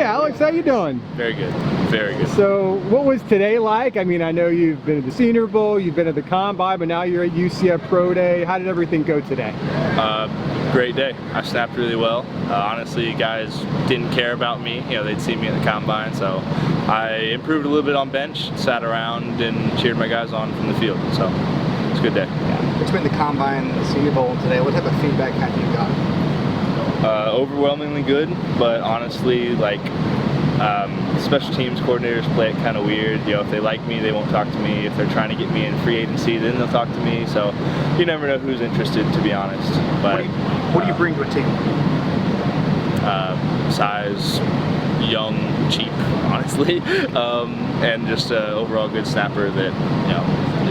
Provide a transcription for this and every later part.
Alex, how you doing? Very good, very good. So what was today like? I mean, I know you've been at the Senior Bowl, you've been at the Combine, but now you're at UCF Pro Day. How did everything go today? Great day. I snapped really well. Honestly, guys didn't care about me. You know, they'd see me at the Combine, so I improved a little bit on bench, sat around and cheered my guys on from the field. So it's a good day. Yeah. Between the Combine and the Senior Bowl and today, what type of feedback have you got? Overwhelmingly good, but honestly, like, special teams coordinators play it kind of weird. You know, if they like me, they won't talk to me. If they're trying to get me in free agency, then they'll talk to me. So you never know who's interested, to be honest. But what do you bring to a team? Size, young, cheap, honestly, and just an overall good snapper that, you know,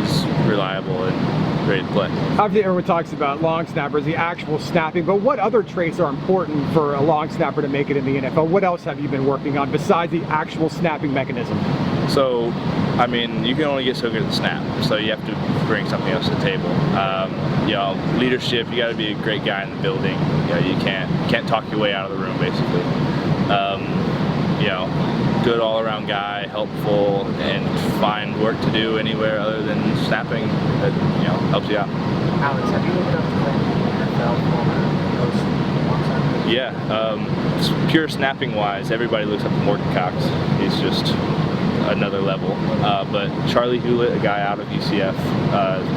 is reliable and ready to play. Obviously, everyone talks about long snappers, the actual snapping, but what other traits are important for a long snapper to make it in the NFL? What else have you been working on besides the actual snapping mechanism? So, I mean, you can only get so good at the snap, so you have to bring something else to the table. You know, leadership, you got to be a great guy in the building. You know, you can't talk your way out of the room, basically. You know, good all-around guy, helpful, and find work to do anywhere other than snapping that, you know, helps you out. Alex, have you looked up to the NFL? Yeah, pure snapping-wise, everybody looks up to Morgan Cox. He's just another level. But Charlie Hewlett, a guy out of UCF,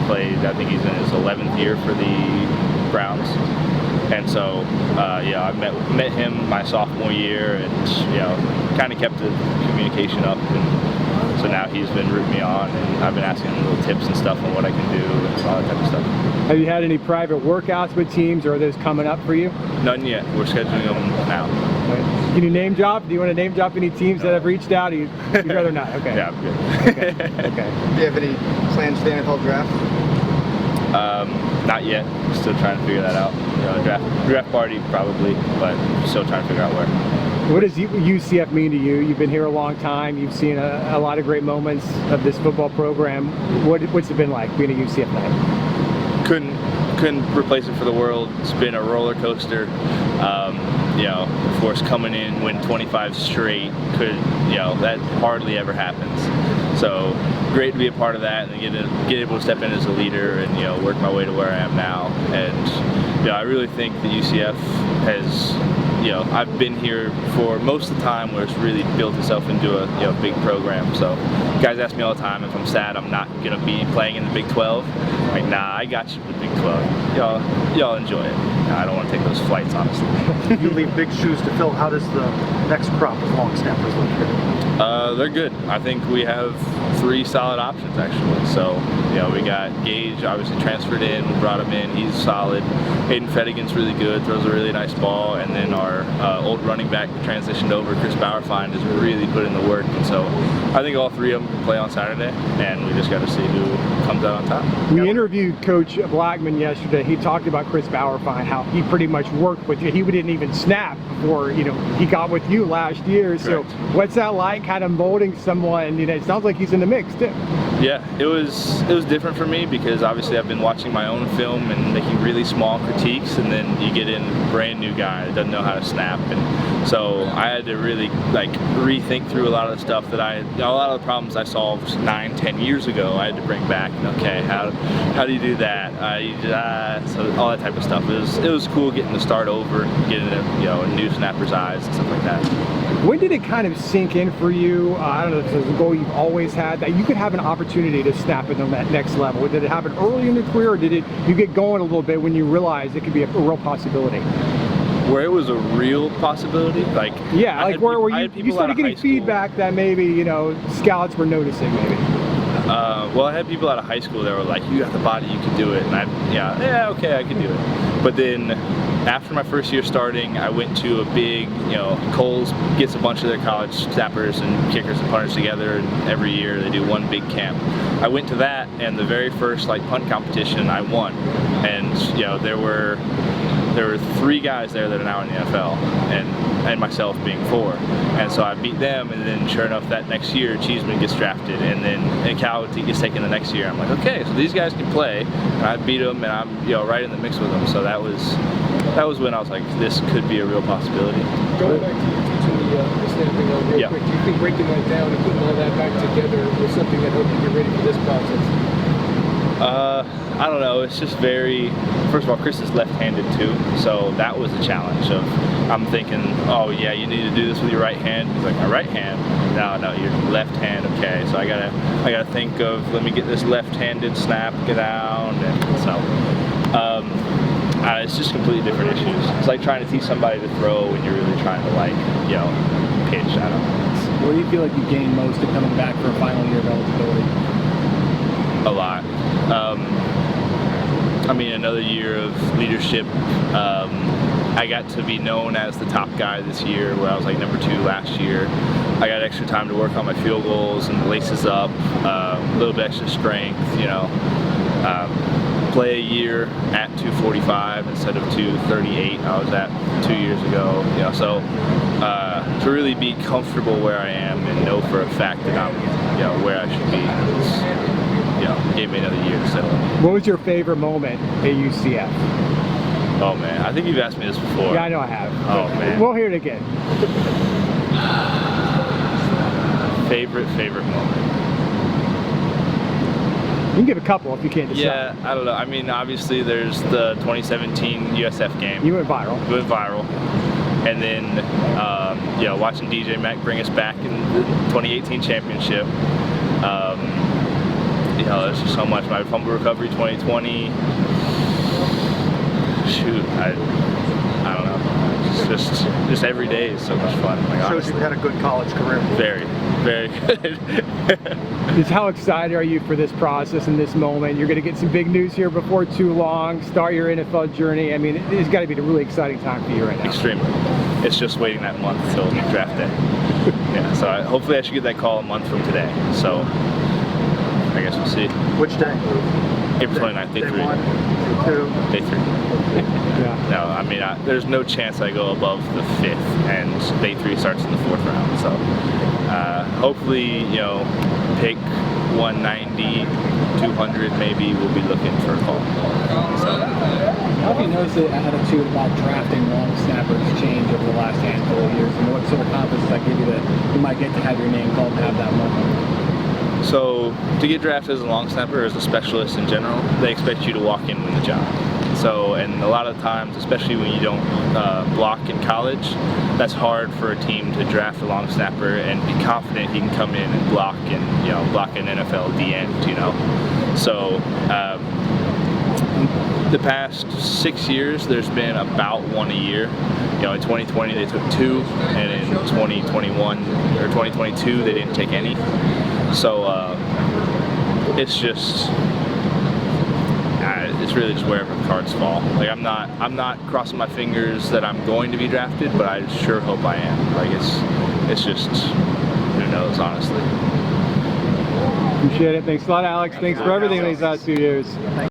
played, I think he's in his 11th year for the Browns. And so, yeah, I met him my sophomore year, and you know, kind of kept the communication up. And so now he's been rooting me on, and I've been asking him little tips and stuff on what I can do and all that type of stuff. Have you had any private workouts with teams, or are those coming up for you? None yet. We're scheduling them now. Can you name drop? Do you want to name drop any teams that have reached out? You'd rather not. Okay. Yeah, I'm good. Okay. Do you have any plans for the NFL draft? Not yet. Still trying to figure that out. You know, draft party probably, but still trying to figure out where. What does UCF mean to you? You've been here a long time. You've seen a lot of great moments of this football program. What's it been like being a UCF fan? Couldn't replace it for the world. It's been a roller coaster. You know, of course, coming in, win 25 straight, you know, that hardly ever happens. So great to be a part of that and get able to step in as a leader and, you know, work my way to where I am now. And, you know, I really think that UCF has, you know, I've been here for most of the time where it's really built itself into a, you know, big program. So guys ask me all the time if I'm sad I'm not going to be playing in the Big 12. I'm like, nah, I got you in the Big 12. Y'all enjoy it. I don't want to take those flights, honestly. You leave big shoes to fill. How does the next crop of long snappers look here? They're good. I think we have 3 solid options, actually. So, you know, we got Gage, obviously transferred in, we brought him in, he's solid. Hayden Fettigan's really good, throws a really nice ball, and then our old running back that transitioned over, Chris Bauerfeind, has really put in the work. And so I think all 3 of them can play on Saturday, and we just got to see who comes out on top. We interviewed Coach Blackman yesterday. He talked about Chris Bauerfeind, how he pretty much worked with you. He didn't even snap before, you know, he got with you last year. Correct. So what's that like, kind of molding someone? You know, it sounds like he's in the mix too. Yeah, it was different for me because obviously I've been watching my own film and making really small critiques, and then you get in a brand new guy that doesn't know how to snap, and so I had to really like rethink through a lot of the stuff that a lot of the problems I solved 9-10 years ago. I had to bring back. Okay, how do you do that? So all that type of stuff. It was cool getting to start over, getting a new snapper's eyes and stuff like that. When did it kind of sink in for you? I don't know if it's a goal you've always had, that you could have an opportunity to snap it on that next level. Did it happen early in the career, or did you get going a little bit when you realized it could be a real possibility? Where it was a real possibility, like yeah, like where you started getting feedback that maybe, you know, scouts were noticing maybe. Well, I had people out of high school that were like, "You got the body, you can do it," and yeah, okay, I can do it. But then after my first year starting, I went to a big, you know, Coles gets a bunch of their college snappers and kickers and punters together, and every year they do one big camp. I went to that, and the very first like punt competition I won, and you know, there were 3 guys there that are now in the NFL, and myself being 4. And so I beat them, and then sure enough that next year Cheeseman gets drafted, and then Cal gets taken the next year. I'm like, okay, so these guys can play, and I beat them, and I'm, you know, right in the mix with them. So that was when I was like, this could be a real possibility. Going back to you teaching the think breaking that down and putting all that back together was something that helped you get ready for this process? I don't know. It's just very. First of all, Chris is left-handed too, so that was a challenge. I'm thinking, oh yeah, you need to do this with your right hand. He's like, my right hand? No, your left hand. Okay, so I gotta think of, let me get this left-handed snap down, and so. It's just completely different issues. It's like trying to teach somebody to throw when you're really trying to pitch. I don't know. What do you feel like you gained most in coming back for a final year of eligibility? A lot. Another year of leadership. I got to be known as the top guy this year, where I was like #2 last year. I got extra time to work on my field goals and the laces up, a little bit extra strength, play a year at 245 instead of 238 I was at 2 years ago. So to really be comfortable where I am and know for a fact that I'm where I should be, gave me another year to settle in. What was your favorite moment at UCF? Oh man, I think you've asked me this before. Yeah, I know I have. Oh man. We'll hear it again. Favorite moment. You can give a couple if you can't decide. Yeah, I don't know. Obviously there's the 2017 USF game. You went viral. It went viral. And then, watching DJ Mack bring us back in the 2018 championship. There's just so much. My fumble recovery 2020. Shoot, I don't know. Just every day is so much fun. Shows you had a good college career. Very, very good. Just how excited are you for this process and this moment? You're going to get some big news here before too long. Start your NFL journey. It's got to be a really exciting time for you right now. Extremely. It's just waiting that month till draft day. Yeah. So hopefully I should get that call a month from today. So I guess we'll see. Which day? April 29th, day 3. Day 1, day 2. Day 3. Yeah. No, there's no chance I go above the 5th, and day 3 starts in the 4th round. So hopefully, pick 190, 200 maybe, we'll be looking for a call. So, how have you noticed the attitude about drafting long snappers change over the last handful of years, and what sort of confidence does that give you that you might get to have your name called and have that moment? So to get drafted as a long snapper or as a specialist in general, they expect you to walk in and win the job. So, and a lot of times, especially when you don't block in college, that's hard for a team to draft a long snapper and be confident he can come in and block and block an NFL D end. So the past 6 years, there's been about one a year. In 2020 they took 2, and in 2021 or 2022 they didn't take any. So it's really just wherever the cards fall. I'm not crossing my fingers that I'm going to be drafted, but I sure hope I am. It's just, who knows, honestly. Appreciate it. Thanks a lot, Alex. Thanks for everything these last few years.